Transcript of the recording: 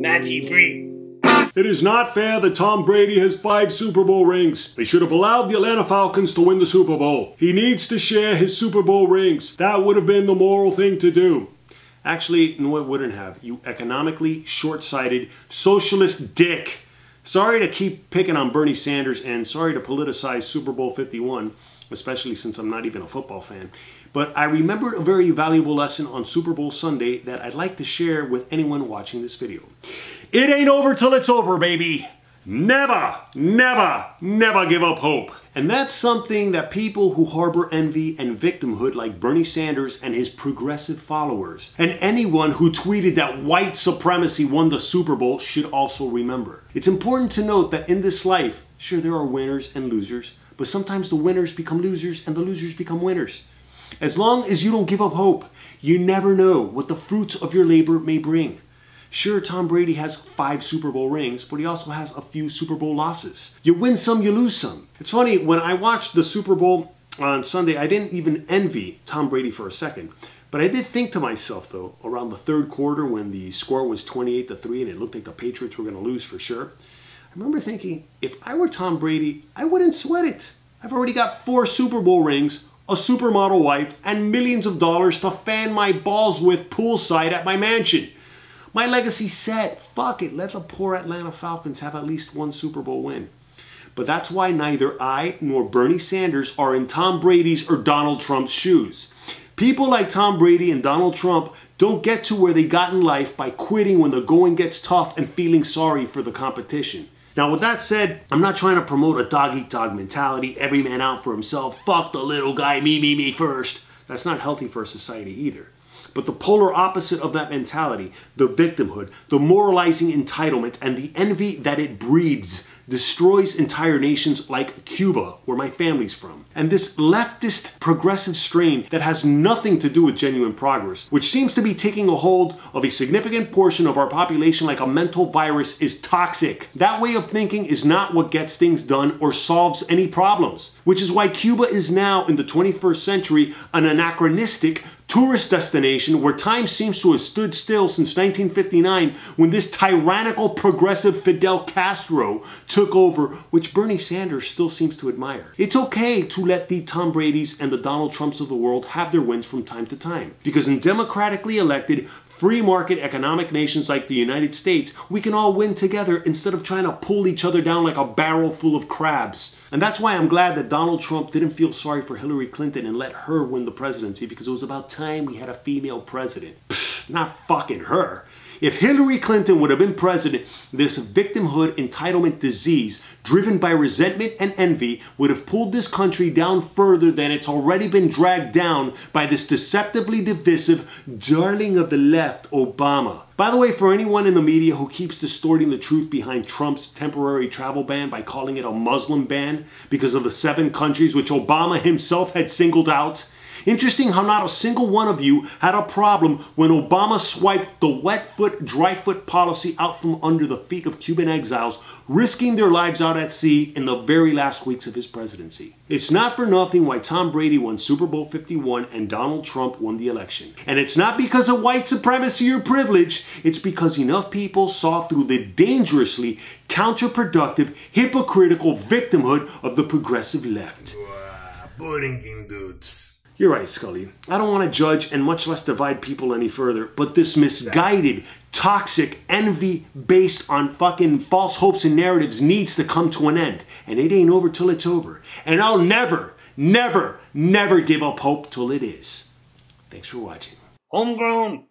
Nachi free. It is not fair that Tom Brady has 5 Super Bowl rings. They should have allowed the Atlanta Falcons to win the Super Bowl. He needs to share his Super Bowl rings. That would have been the moral thing to do. Actually, no, it wouldn't have. You economically short-sighted socialist dick. Sorry to keep picking on Bernie Sanders and sorry to politicize Super Bowl 51, especially since I'm not even a football fan. But I remembered a very valuable lesson on Super Bowl Sunday that I'd like to share with anyone watching this video. It ain't over till it's over, baby. Never, never, never give up hope. And that's something that people who harbor envy and victimhood like Bernie Sanders and his progressive followers, and anyone who tweeted that white supremacy won the Super Bowl should also remember. It's important to note that in this life, sure there are winners and losers, but sometimes the winners become losers and the losers become winners. As long as you don't give up hope, you never know what the fruits of your labor may bring. Sure, Tom Brady has 5 Super Bowl rings, but he also has a few Super Bowl losses. You win some, you lose some. It's funny, when I watched the Super Bowl on Sunday, I didn't even envy Tom Brady for a second. But I did think to myself, though, around the third quarter when the score was 28-3 and it looked like the Patriots were going to lose for sure, I remember thinking, if I were Tom Brady, I wouldn't sweat it. I've already got 4 Super Bowl rings, a supermodel wife, and millions of dollars to fan my balls with poolside at my mansion. My legacy's set. Fuck it. Let the poor Atlanta Falcons have at least 1 Super Bowl win. But that's why neither I nor Bernie Sanders are in Tom Brady's or Donald Trump's shoes. People like Tom Brady and Donald Trump don't get to where they got in life by quitting when the going gets tough and feeling sorry for the competition. Now with that said, I'm not trying to promote a dog-eat-dog mentality, every man out for himself, fuck the little guy, me first. That's not healthy for a society either. But the polar opposite of that mentality, the victimhood, the moralizing entitlement, and the envy that it breeds, destroys entire nations like Cuba, where my family's from. And this leftist progressive strain that has nothing to do with genuine progress, which seems to be taking a hold of a significant portion of our population like a mental virus, is toxic. That way of thinking is not what gets things done or solves any problems, which is why Cuba is now, in the 21st century, an anachronistic tourist destination where time seems to have stood still since 1959 when this tyrannical progressive Fidel Castro took over, which Bernie Sanders still seems to admire. It's okay to let the Tom Bradys and the Donald Trumps of the world have their wins from time to time, because in democratically elected, free market economic nations like the United States, we can all win together instead of trying to pull each other down like a barrel full of crabs. And that's why I'm glad that Donald Trump didn't feel sorry for Hillary Clinton and let her win the presidency, because it was about time we had a female president. Pfft, not fucking her. If Hillary Clinton would have been president, this victimhood entitlement disease, driven by resentment and envy, would have pulled this country down further than it's already been dragged down by this deceptively divisive darling of the left, Obama. By the way, for anyone in the media who keeps distorting the truth behind Trump's temporary travel ban by calling it a Muslim ban because of the 7 countries which Obama himself had singled out, interesting how not a single one of you had a problem when Obama swiped the wet foot, dry foot policy out from under the feet of Cuban exiles, risking their lives out at sea in the very last weeks of his presidency. It's not for nothing why Tom Brady won Super Bowl 51 and Donald Trump won the election. And it's not because of white supremacy or privilege, it's because enough people saw through the dangerously counterproductive, hypocritical victimhood of the progressive left. Boring dudes. You're right, Scully. I don't want to judge and much less divide people any further, but this misguided, toxic envy based on fucking false hopes and narratives needs to come to an end. And it ain't over till it's over. And I'll never, never, never give up hope till it is. Thanks for watching. Homegrown.